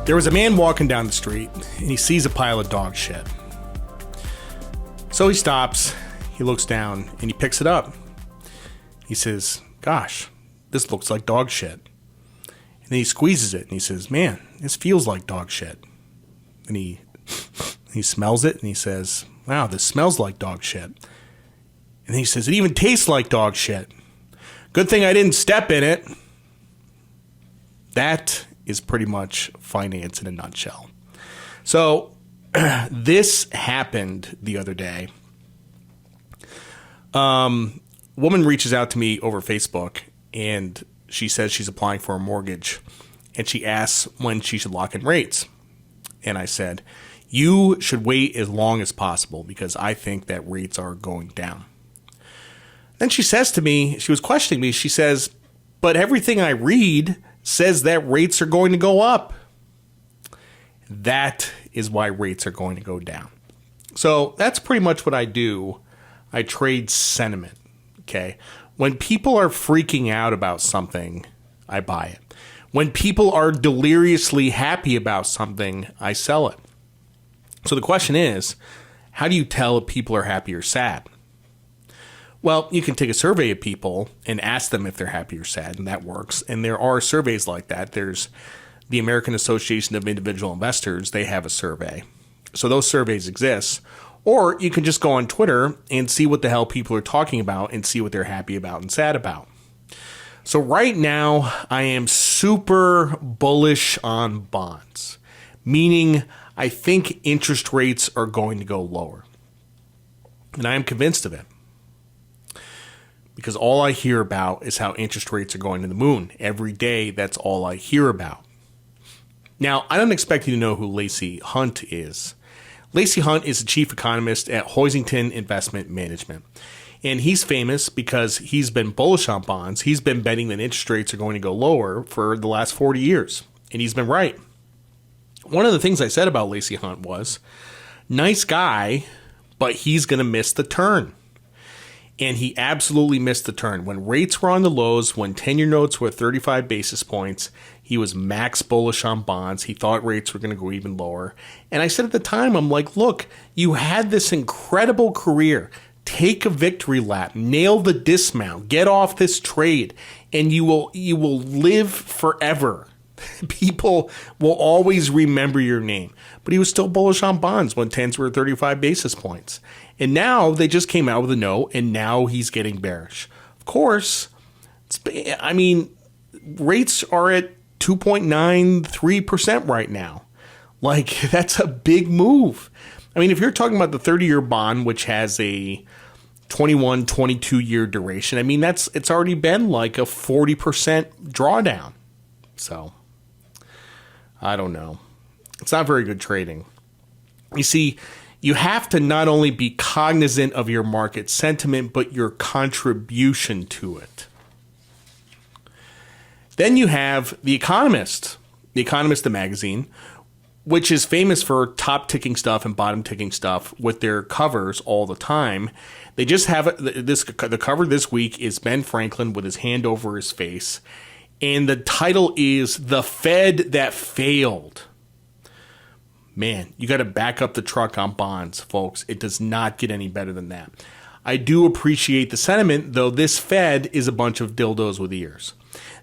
There was a man walking down the street, and he sees a pile of dog shit. So he stops, he looks down, and he picks it up. He says, gosh, this looks like dog shit. And then he squeezes it, and he says, man, this feels like dog shit. And he smells it, and he says, wow, this smells like dog shit. And then he says, it even tastes like dog shit. Good thing I didn't step in it. That is pretty much finance in a nutshell. So this happened the other day. Woman reaches out to me over Facebook, and she says she's applying for a mortgage, and she asks when she should lock in rates. And I said, you should wait as long as possible because I think that rates are going down. Then she says to me, she was questioning me, she says, but everything I read says that rates are going to go up. That is why rates are going to go down. So that's pretty much what I do. I trade sentiment, okay? When people are freaking out about something, I buy it. When people are deliriously happy about something, I sell it. So the question is, how do you tell if people are happy or sad? Well, you can take a survey of people and ask them if they're happy or sad, and that works. And there are surveys like that. There's the American Association of Individual Investors. They have a survey. So those surveys exist. Or you can just go on Twitter and see what the hell people are talking about and see what they're happy about and sad about. So right now, I am super bullish on bonds, meaning I think interest rates are going to go lower. And I am convinced of it. Because all I hear about is how interest rates are going to the moon. Every day, that's all I hear about. Now, I don't expect you to know who Lacey Hunt is. Lacey Hunt is the chief economist at Hoisington Investment Management. And he's famous because he's been bullish on bonds. He's been betting that interest rates are going to go lower for the last 40 years. And he's been right. One of the things I said about Lacey Hunt was, nice guy, but he's going to miss the turn. And he absolutely missed the turn. When rates were on the lows, when 10-year notes were 35 basis points, he was max bullish on bonds. He thought rates were going to go even lower. And I said at the time, I'm like, look, you had this incredible career. Take a victory lap. Nail the dismount. Get off this trade. And you will live forever. People will always remember your name. But he was still bullish on bonds when 10s were 35 basis points. And now they just came out with a no, and now he's getting bearish. Of course, rates are at 2.93% right now. Like, that's a big move. I mean, if you're talking about the 30-year bond, which has a 21, 22-year duration, I mean, it's already been like a 40% drawdown. So, I don't know. It's not very good trading. You see, you have to not only be cognizant of your market sentiment, but your contribution to it. Then you have The Economist, the magazine, which is famous for top-ticking stuff and bottom-ticking stuff with their covers all the time. They just have the cover this week is Ben Franklin with his hand over his face, and the title is The Fed That Failed. Man, you got to back up the truck on bonds, folks. It does not get any better than that. I do appreciate the sentiment, though this Fed is a bunch of dildos with ears.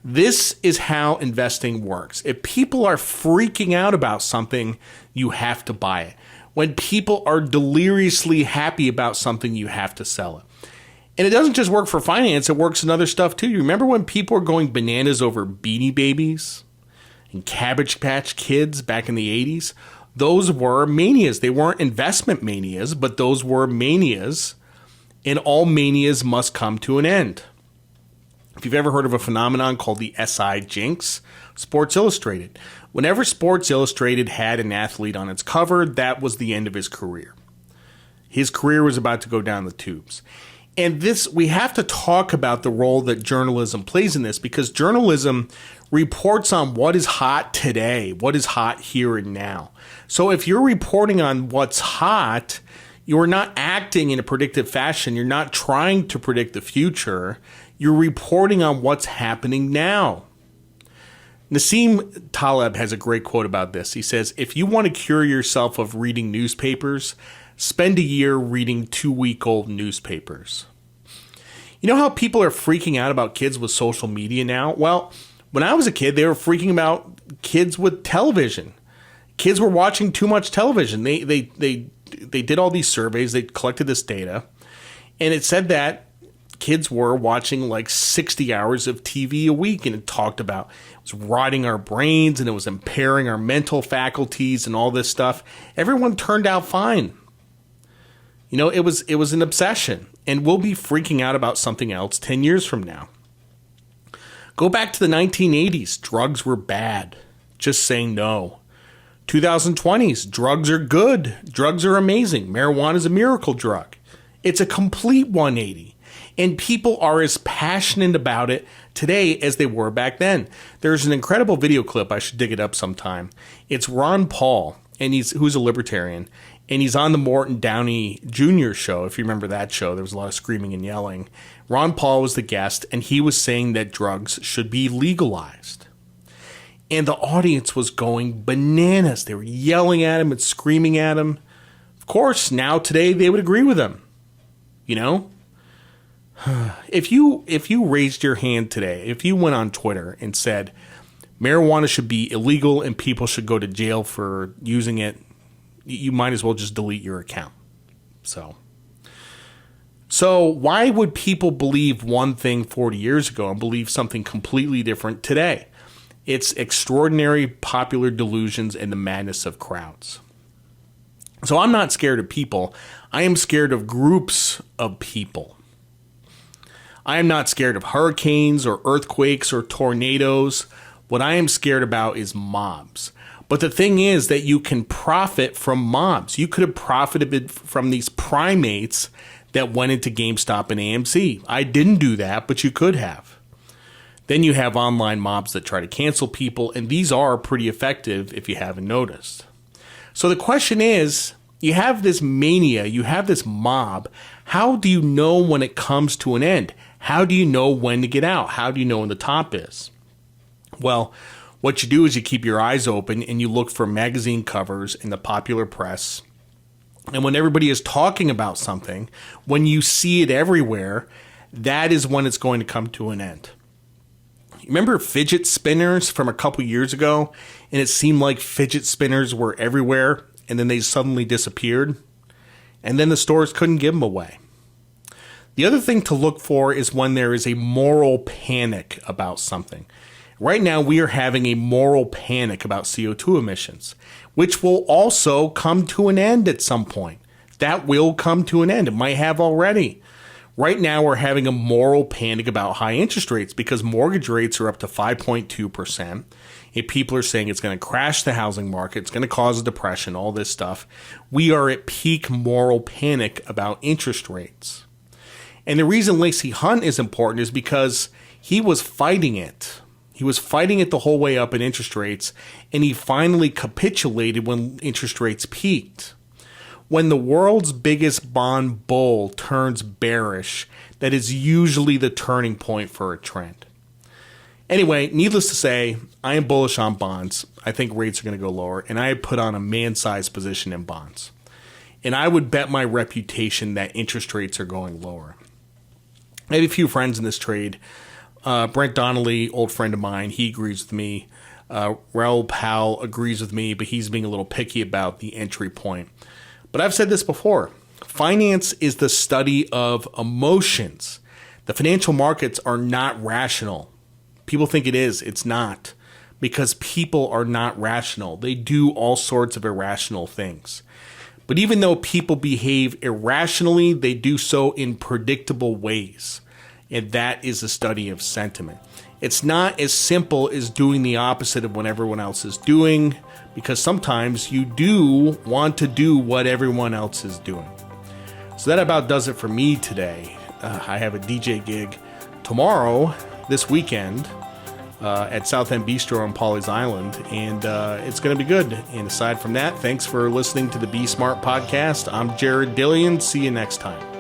This is how investing works. If people are freaking out about something, you have to buy it. When people are deliriously happy about something, you have to sell it. And it doesn't just work for finance, it works in other stuff too. You remember when people were going bananas over Beanie Babies and Cabbage Patch Kids back in the 80s? Those were manias. They weren't investment manias, but those were manias, and all manias must come to an end. If you've ever heard of a phenomenon called the SI Jinx, Sports Illustrated. Whenever Sports Illustrated had an athlete on its cover, that was the end of his career. His career was about to go down the tubes. And we have to talk about the role that journalism plays in this, because journalism reports on what is hot today, what is hot here and now. So if you're reporting on what's hot, you're not acting in a predictive fashion. You're not trying to predict the future. You're reporting on what's happening now. Nassim Taleb has a great quote about this. He says, if you want to cure yourself of reading newspapers, spend a year reading 2-week-old newspapers. You know how people are freaking out about kids with social media now? Well, when I was a kid, they were freaking about kids with television. Kids were watching too much television. They did all these surveys. They collected this data, and it said that kids were watching like 60 hours of TV a week, and it talked about it was rotting our brains and it was impairing our mental faculties and all this stuff. Everyone turned out fine. You know, it was an obsession, and we'll be freaking out about something else 10 years from now. Go back to the 1980s. Drugs were bad. Just saying no. 2020s. Drugs are good. Drugs are amazing. Marijuana is a miracle drug. It's a complete 180. And people are as passionate about it today as they were back then. There's an incredible video clip. I should dig it up sometime. It's Ron Paul, and who's a libertarian, and he's on the Morton Downey Jr. show. If you remember that show, there was a lot of screaming and yelling. Ron Paul was the guest, and he was saying that drugs should be legalized. And the audience was going bananas. They were yelling at him and screaming at him. Of course, now today they would agree with him. You know? If you raised your hand today, if you went on Twitter and said marijuana should be illegal and people should go to jail for using it, you might as well just delete your account. So why would people believe one thing 40 years ago and believe something completely different today? It's extraordinary popular delusions and the madness of crowds. So I'm not scared of people. I am scared of groups of people. I am not scared of hurricanes or earthquakes or tornadoes. What I am scared about is mobs. But the thing is that you can profit from mobs. You could have profited from these primates that went into GameStop and AMC. I didn't do that, but you could have. Then you have online mobs that try to cancel people, and these are pretty effective if you haven't noticed. So the question is, you have this mania, you have this mob. How do you know when it comes to an end? How do you know when to get out? How do you know when the top is? Well, what you do is you keep your eyes open and you look for magazine covers in the popular press. And when everybody is talking about something, when you see it everywhere, that is when it's going to come to an end. Remember fidget spinners from a couple years ago? And it seemed like fidget spinners were everywhere, and then they suddenly disappeared. And then the stores couldn't give them away. The other thing to look for is when there is a moral panic about something. Right now, we are having a moral panic about CO2 emissions, which will also come to an end at some point. That will come to an end. It might have already. Right now, we're having a moral panic about high interest rates because mortgage rates are up to 5.2%. And people are saying it's going to crash the housing market. It's going to cause a depression, all this stuff. We are at peak moral panic about interest rates. And the reason Lacey Hunt is important is because he was fighting it. He was fighting it the whole way up in interest rates, and he finally capitulated when interest rates peaked. When the world's biggest bond bull turns bearish, that is usually the turning point for a trend. Anyway, needless to say, I am bullish on bonds. I think rates are going to go lower, and I put on a man-sized position in bonds. And I would bet my reputation that interest rates are going lower. I have a few friends in this trade. Brent Donnelly, old friend of mine, he agrees with me. Raoul Powell agrees with me, but he's being a little picky about the entry point. But I've said this before. Finance is the study of emotions. The financial markets are not rational. People think it is. It's not. Because people are not rational. They do all sorts of irrational things. But even though people behave irrationally, they do so in predictable ways. And that is a study of sentiment. It's not as simple as doing the opposite of what everyone else is doing, because sometimes you do want to do what everyone else is doing. So that about does it for me today. I have a DJ gig tomorrow, this weekend, at South End Bistro on Pawleys Island, and it's going to be good. And aside from that, thanks for listening to the Be Smart podcast. I'm Jared Dillian. See you next time.